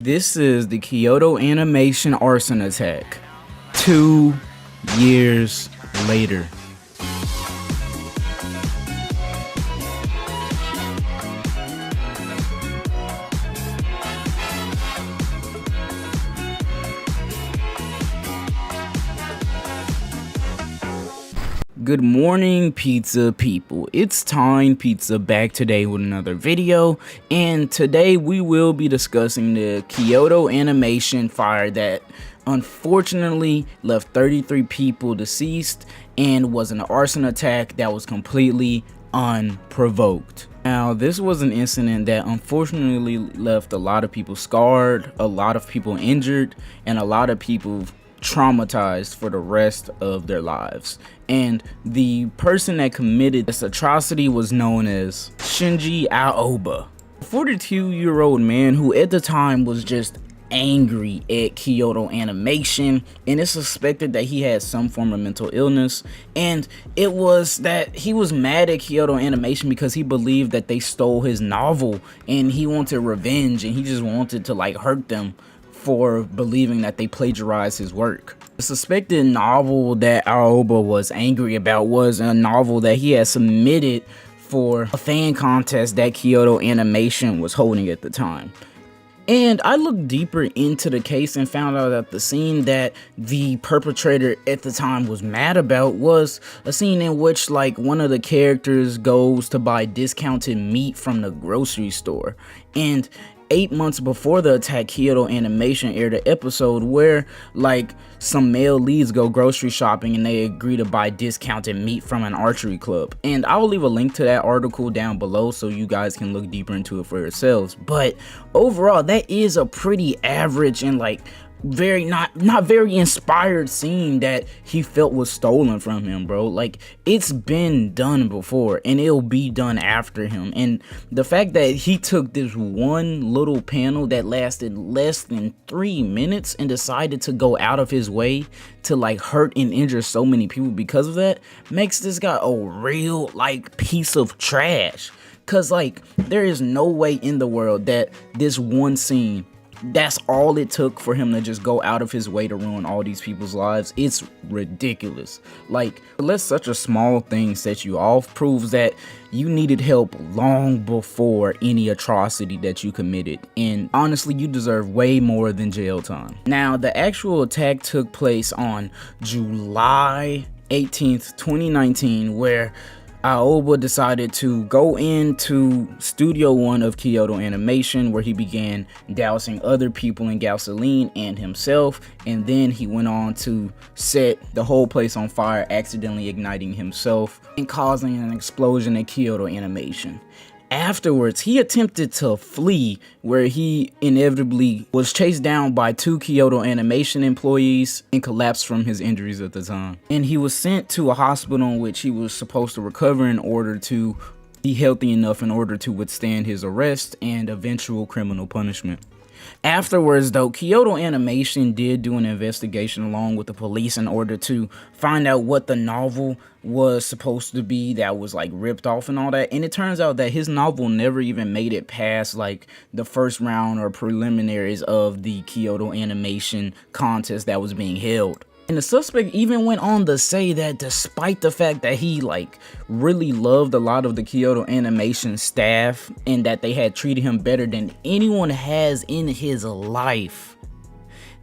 This is the Kyoto animation arson attack. 2 years later. Good morning, pizza people. It's Time Pizza back today with another video, and today we will be discussing the Kyoto animation fire that unfortunately left 33 people deceased and was an arson attack that was completely unprovoked. Now, this was an incident that unfortunately left a lot of people scarred, a lot of people injured, and a lot of people traumatized for the rest of their lives. And the person that committed this atrocity was known as Shinji Aoba, a 42-year-old man who at the time was just angry at Kyoto Animation, and it's suspected that he had some form of mental illness, and it was that he was mad at Kyoto Animation because he believed that they stole his novel and he wanted revenge, and he just wanted to hurt them for believing that they plagiarized his work. The suspected novel that Aoba was angry about was a novel that he had submitted for a fan contest that Kyoto Animation was holding at the time. And I looked deeper into the case and found out that the scene that the perpetrator at the time was mad about was a scene in which one of the characters goes to buy discounted meat from the grocery store. And 8 months before the attack, Kyoto Animation aired an episode where some male leads go grocery shopping and they agree to buy discounted meat from an archery club. And I will leave a link to that article down below so you guys can look deeper into it for yourselves. But overall, that is a pretty average and very not very inspired scene that he felt was stolen from him, bro. It's been done before and it'll be done after him. And the fact that he took this one little panel that lasted less than 3 minutes and decided to go out of his way to hurt and injure so many people because of that makes this guy a real piece of trash. Cause there is no way in the world that this one scene, that's all it took for him to just go out of his way to ruin all these people's lives. It's ridiculous. Let such a small thing set you off proves that you needed help long before any atrocity that you committed. And honestly, you deserve way more than jail time. Now, the actual attack took place on July 18th, 2019, where Aoba decided to go into Studio 1 of Kyoto Animation, where he began dousing other people in gasoline and himself, and then he went on to set the whole place on fire, accidentally igniting himself and causing an explosion at Kyoto Animation. Afterwards, he attempted to flee, where he inevitably was chased down by 2 Kyoto Animation employees and collapsed from his injuries at the time. And he was sent to a hospital in which he was supposed to recover in order to be healthy enough in order to withstand his arrest and eventual criminal punishment. Afterwards, though, Kyoto Animation did do an investigation along with the police in order to find out what the novel was supposed to be that was ripped off and all that. And it turns out that his novel never even made it past the first round or preliminaries of the Kyoto Animation contest that was being held. And the suspect even went on to say that despite the fact that he really loved a lot of the Kyoto Animation staff and that they had treated him better than anyone has in his life,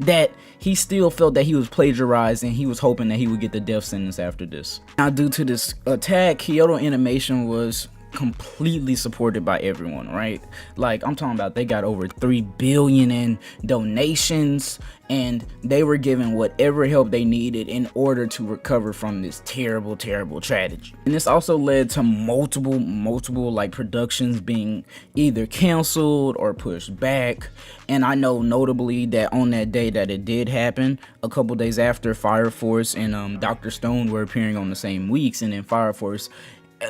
that he still felt that he was plagiarized and he was hoping that he would get the death sentence after this. Now, due to this attack, Kyoto Animation was completely supported by everyone, right? I'm talking about they got over 3 billion in donations, and they were given whatever help they needed in order to recover from this terrible tragedy. And this also led to multiple productions being either canceled or pushed back. And I know notably that on that day that it did happen, a couple days after, Fire Force and Dr. Stone were appearing on the same weeks, and then Fire Force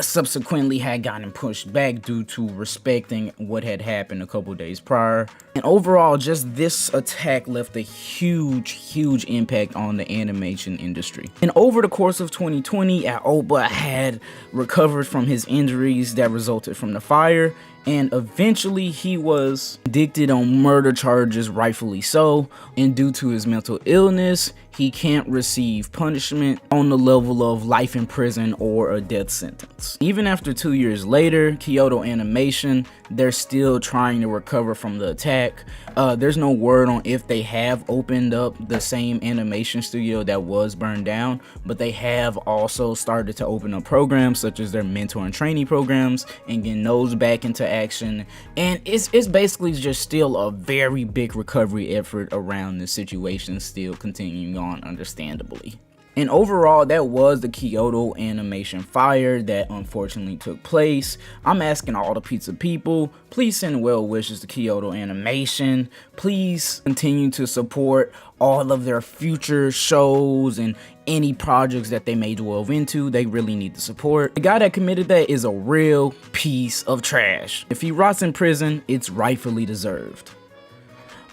subsequently had gotten pushed back due to respecting what had happened a couple days prior. And overall, just this attack left a huge impact on the animation industry. And over the course of 2020, Aoba had recovered from his injuries that resulted from the fire, and eventually he was indicted on murder charges, rightfully so, and due to his mental illness, he can't receive punishment on the level of life in prison or a death sentence. Even after 2 years later, Kyoto Animation, they're still trying to recover from the attack. There's no word on if they have opened up the same animation studio that was burned down, but they have also started to open up programs such as their mentor and trainee programs and getting those back into action. And it's basically just still a very big recovery effort around the situation still continuing on, understandably. And overall, that was the Kyoto Animation fire that unfortunately took place. I'm asking all the pizza people, please send well wishes to Kyoto Animation. Please continue to support all of their future shows and any projects that they may delve into. They really need the support. The guy that committed that is a real piece of trash. If he rots in prison, it's rightfully deserved.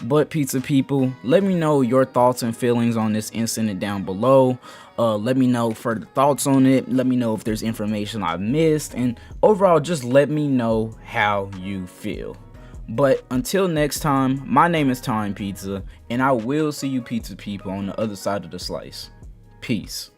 But pizza people, let me know your thoughts and feelings on this incident down below. Let me know further thoughts on it. Let me know if there's information I missed, and overall just let me know how you feel. But until next time, my name is Time Pizza, and I will see you pizza people on the other side of the slice. Peace.